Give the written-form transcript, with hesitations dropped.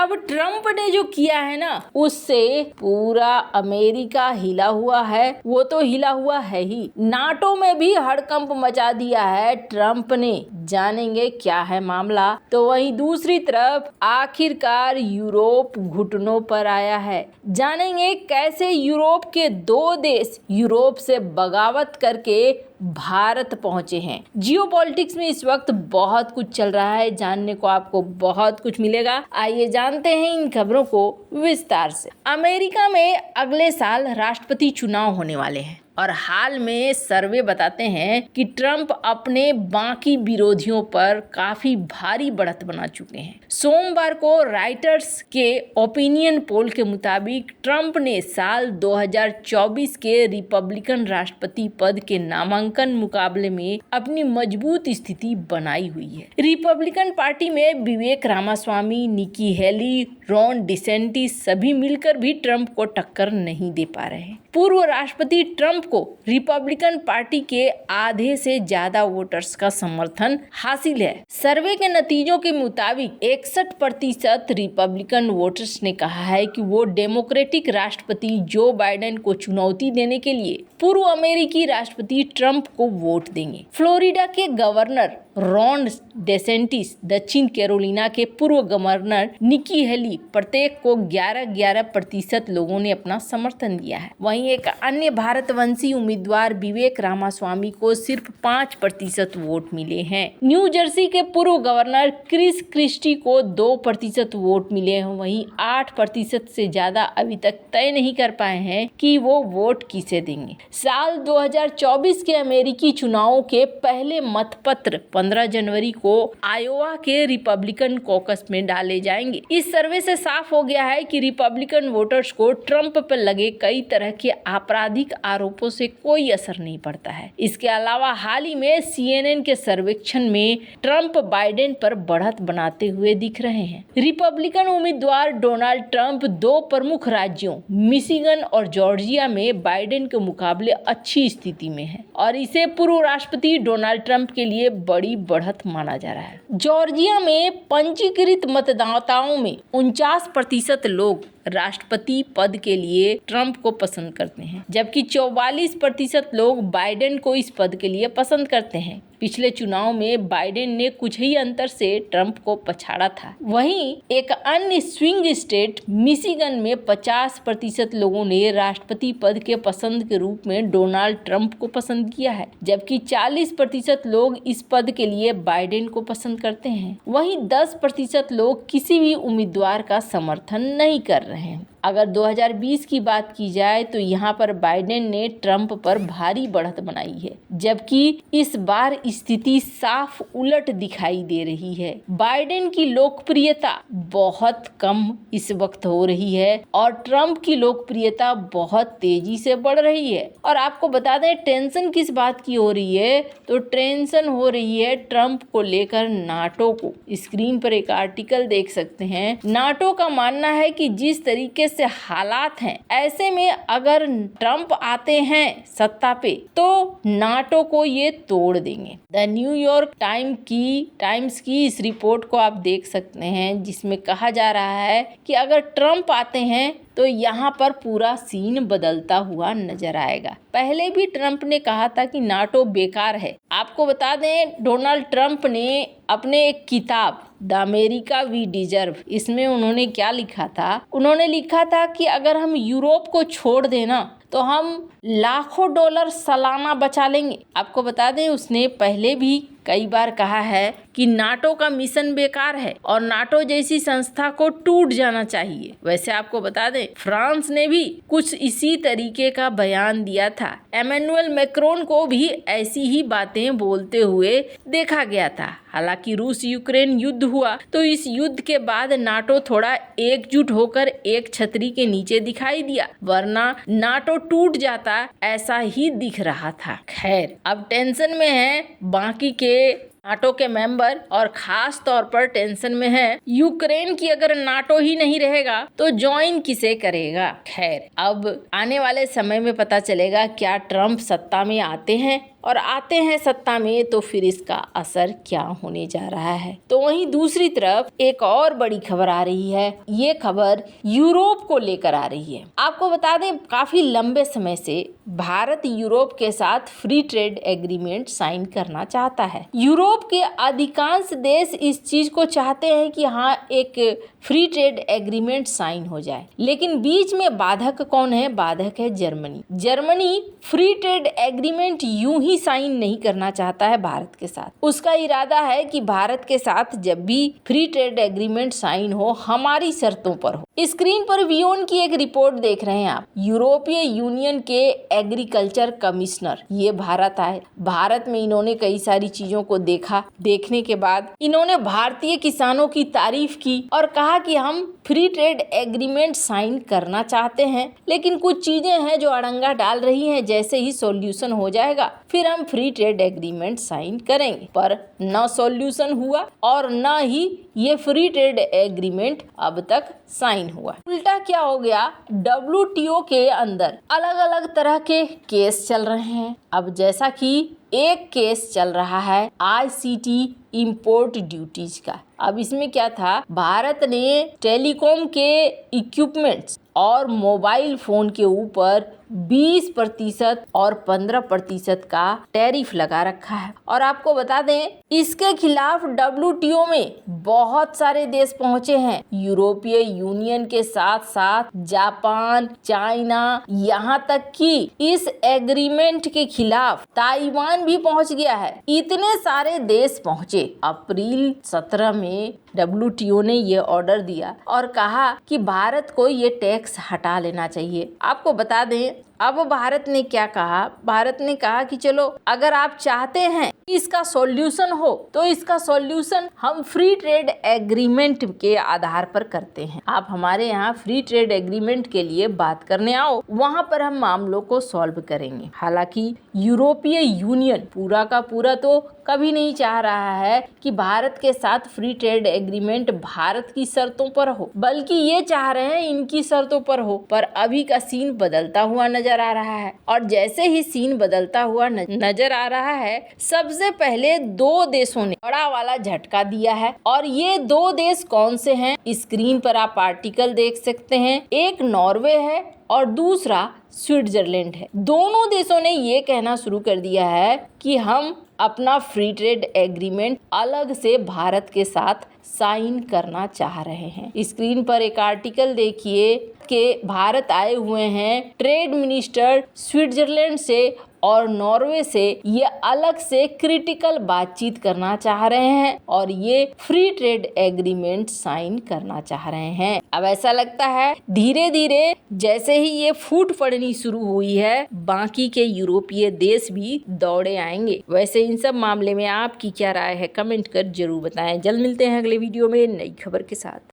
अब ट्रम्प ने जो किया है ना, उससे पूरा अमेरिका हिला हुआ है। वो तो हिला हुआ है ही, नाटो में भी हड़कंप मचा दिया है ट्रम्प ने। जानेंगे क्या है मामला। तो वहीं दूसरी तरफ आखिरकार यूरोप घुटनों पर आया है। जानेंगे कैसे यूरोप के 2 देश यूरोप से बगावत करके भारत पहुंचे हैं। जियोपॉलिटिक्स में इस वक्त बहुत कुछ चल रहा है, जानने को आपको बहुत कुछ मिलेगा। आइए जानते हैं इन खबरों को विस्तार से। अमेरिका में अगले साल राष्ट्रपति चुनाव होने वाले हैं और हाल में सर्वे बताते हैं कि ट्रम्प अपने बाकी विरोधियों पर काफी भारी बढ़त बना चुके हैं। सोमवार को राइटर्स के ओपिनियन पोल के मुताबिक ट्रम्प ने साल 2024 के रिपब्लिकन राष्ट्रपति पद के नामांकन मुकाबले में अपनी मजबूत स्थिति बनाई हुई है। रिपब्लिकन पार्टी में Vivek Ramaswamy, Nikki Haley, Ron DeSantis सभी मिलकर भी ट्रम्प को टक्कर नहीं दे पा रहे हैं। पूर्व राष्ट्रपति ट्रम्प को रिपब्लिकन पार्टी के आधे से ज्यादा वोटर्स का समर्थन हासिल है। सर्वे के नतीजों के मुताबिक 61% रिपब्लिकन वोटर्स ने कहा है कि वो डेमोक्रेटिक राष्ट्रपति जो बाइडेन को चुनौती देने के लिए पूर्व अमेरिकी राष्ट्रपति ट्रम्प को वोट देंगे। फ्लोरिडा के गवर्नर रॉन डेसेंटिस, दक्षिण कैरोलिना के पूर्व गवर्नर निकी हेली, प्रत्येक को 11% लोगों ने अपना समर्थन दिया है। वहीं एक अन्य भारतवंशी उम्मीदवार विवेक रामास्वामी को सिर्फ 5% वोट मिले हैं। न्यू जर्सी के पूर्व गवर्नर क्रिस क्रिस्टी को 2% वोट मिले हैं। वहीं 8% से ज्यादा अभी तक तय नहीं कर पाए हैं कि वो वोट किसे देंगे। साल 2024 के अमेरिकी चुनावों के पहले मतपत्र 15 जनवरी को आयोवा के रिपब्लिकन कॉकस में डाले जाएंगे। इस सर्वे से साफ हो गया है कि रिपब्लिकन वोटर्स को ट्रम्प पर लगे कई तरह के आपराधिक आरोपों से कोई असर नहीं पड़ता है। इसके अलावा हाल ही में CNN के सर्वेक्षण में ट्रम्प बाइडेन पर बढ़त बनाते हुए दिख रहे हैं। रिपब्लिकन उम्मीदवार डोनाल्ड ट्रम्प 2 प्रमुख राज्यों मिशिगन और जॉर्जिया में बाइडेन के मुकाबले अच्छी स्थिति में है और इसे पूर्व राष्ट्रपति डोनाल्ड ट्रम्प के लिए बड़ी बढ़त माना जा रहा है। जॉर्जिया में पंजीकृत मतदाताओं में 49% लोग राष्ट्रपति पद के लिए ट्रम्प को पसंद करते हैं, जबकि 44% लोग बाइडेन को इस पद के लिए पसंद करते हैं। पिछले चुनाव में बाइडेन ने कुछ ही अंतर से ट्रम्प को पछाड़ा था। वहीं एक अन्य स्विंग स्टेट मिशिगन में 50% लोगों ने राष्ट्रपति पद के पसंद के रूप में डोनाल्ड ट्रम्प को पसंद किया है, जबकि 40% लोग इस पद के लिए बाइडेन को पसंद करते हैं। वहीं 10% लोग किसी भी उम्मीदवार का समर्थन नहीं कर रहे हैं। अगर 2020 की बात की जाए तो यहाँ पर बाइडेन ने ट्रम्प पर भारी बढ़त बनाई है, जबकि इस बार स्थिति साफ उलट दिखाई दे रही है। बाइडेन की लोकप्रियता बहुत कम इस वक्त हो रही है और ट्रम्प की लोकप्रियता बहुत तेजी से बढ़ रही है। और आपको बता दें टेंशन किस बात की हो रही है, तो टेंशन हो रही है ट्रम्प को लेकर नाटो को। स्क्रीन पर एक आर्टिकल देख सकते हैं। नाटो का मानना है कि जिस तरीके से हालात हैं, ऐसे में अगर ट्रम्प आते हैं सत्ता पे तो नाटो को ये तोड़ देंगे। द न्यूयॉर्क टाइम्स की इस रिपोर्ट को आप देख सकते हैं, जिसमें कहा जा रहा है कि अगर ट्रम्प आते हैं तो यहाँ पर पूरा सीन बदलता हुआ नजर आएगा। पहले भी ट्रम्प ने कहा था कि नाटो बेकार है। आपको बता दें डोनाल्ड ट्रम्प ने अपने एक किताब द अमेरिका वी डिजर्व, इसमें उन्होंने क्या लिखा था, उन्होंने लिखा था कि अगर हम यूरोप को छोड़ देना तो हम लाखों डॉलर सालाना बचा लेंगे। आपको बता दें उसने पहले भी कई बार कहा है कि नाटो का मिशन बेकार है और नाटो जैसी संस्था को टूट जाना चाहिए। वैसे आपको बता दें फ्रांस ने भी कुछ इसी तरीके का बयान दिया था। एमेनुअल मैक्रोन को भी ऐसी ही बातें बोलते हुए देखा गया था। हालांकि रूस यूक्रेन युद्ध हुआ तो इस युद्ध के बाद नाटो थोड़ा एकजुट होकर एक छतरी के नीचे दिखाई दिया, वरना नाटो टूट जाता ऐसा ही दिख रहा था। खैर अब टेंशन में है बाकी के नाटो के मेंबर और खास तौर पर टेंशन में है यूक्रेन की। अगर नाटो ही नहीं रहेगा तो ज्वाइन किसे करेगा। खैर अब आने वाले समय में पता चलेगा क्या ट्रम्प सत्ता में आते हैं और आते हैं सत्ता में तो फिर इसका असर क्या होने जा रहा है। तो वहीं दूसरी तरफ एक और बड़ी खबर आ रही है। ये खबर यूरोप को लेकर आ रही है। आपको बता दें, काफी लंबे समय से भारत यूरोप के साथ फ्री ट्रेड एग्रीमेंट साइन करना चाहता है। यूरोप के अधिकांश देश इस चीज को चाहते हैं कि हाँ, एक फ्री ट्रेड एग्रीमेंट साइन हो जाए, लेकिन बीच में बाधक कौन है? बाधक है Germany. Germany free trade agreement यूं ही साइन नहीं करना चाहता है भारत के साथ। उसका इरादा है कि भारत के साथ जब भी फ्री ट्रेड एग्रीमेंट साइन हो, हमारी शर्तों पर हो। स्क्रीन पर वियोन की एक रिपोर्ट देख रहे हैं आप। यूरोपीय यूनियन के एग्रीकल्चर कमिश्नर ये भारत आए। भारत में इन्होंने कई सारी चीजों को देखा। देखने के बाद इन्होंने भारतीय किसानों की तारीफ की और कहा कि हम फ्री ट्रेड एग्रीमेंट साइन करना चाहते हैं, लेकिन कुछ चीजें हैं जो अड़ंगा डाल रही हैं। जैसे ही सॉल्यूशन हो जाएगा फिर हम फ्री ट्रेड एग्रीमेंट साइन करेंगे। पर न सॉल्यूशन हुआ और न ही ये फ्री ट्रेड एग्रीमेंट अब तक साइन हुआ। उल्टा क्या हो गया, WTO के अंदर अलग अलग तरह के केस चल रहे हैं। अब जैसा कि एक केस चल रहा है ICT इंपोर्ट ड्यूटीज का। अब इसमें क्या था, भारत ने टेलीकॉम के इक्विपमेंट्स और मोबाइल फोन के ऊपर 20% और 15% का टैरिफ लगा रखा है। और आपको बता दें, इसके खिलाफ WTO में बहुत सारे देश पहुंचे हैं। यूरोपीय यूनियन के साथ साथ जापान, चाइना, यहाँ तक कि इस एग्रीमेंट के खिलाफ ताइवान भी पहुंच गया है। इतने सारे देश पहुंचे। अप्रैल 17 में WTO ने ये ऑर्डर दिया और कहा कि भारत को ये टैक्स हटा लेना चाहिए। आपको बता दें, अब भारत ने क्या कहा, भारत ने कहा कि चलो, अगर आप चाहते हैं कि इसका सॉल्यूशन हो तो इसका सॉल्यूशन हम फ्री ट्रेड एग्रीमेंट के आधार पर करते हैं। आप हमारे यहाँ फ्री ट्रेड एग्रीमेंट के लिए बात करने आओ, वहाँ पर हम मामलों को सॉल्व करेंगे। हालांकि यूरोपीय यूनियन पूरा का पूरा तो कभी नहीं चाह रहा है कि भारत के साथ फ्री ट्रेड एग्रीमेंट भारत की शर्तों पर हो, बल्कि ये चाह रहे हैं इनकी शर्तों पर हो। पर अभी का सीन बदलता हुआ नजर आ रहा है, और जैसे ही सीन बदलता हुआ नजर आ रहा है, सबसे पहले दो देशों ने बड़ा वाला झटका दिया है। और ये दो देश कौन से हैं? स्क्रीन पर आप आर्टिकल देख सकते हैं। एक नॉर्वे है और दूसरा स्विट्जरलैंड है। दोनों देशों ने ये कहना शुरू कर दिया है कि हम अपना फ्री ट्रेड एग्रीमेंट अलग से भारत के साथ साइन करना चाह रहे हैं। स्क्रीन पर एक आर्टिकल देखिए कि भारत आए हुए हैं ट्रेड मिनिस्टर स्विट्जरलैंड से और नॉर्वे से। ये अलग से क्रिटिकल बातचीत करना चाह रहे हैं और ये फ्री ट्रेड एग्रीमेंट साइन करना चाह रहे हैं। अब ऐसा लगता है धीरे धीरे जैसे ही ये फूट पड़नी शुरू हुई है, बाकी के यूरोपीय देश भी दौड़े आएंगे। वैसे इन सब मामले में आपकी क्या राय है, कमेंट कर जरूर बताएं। जल्द मिलते हैं अगले वीडियो में नई खबर के साथ।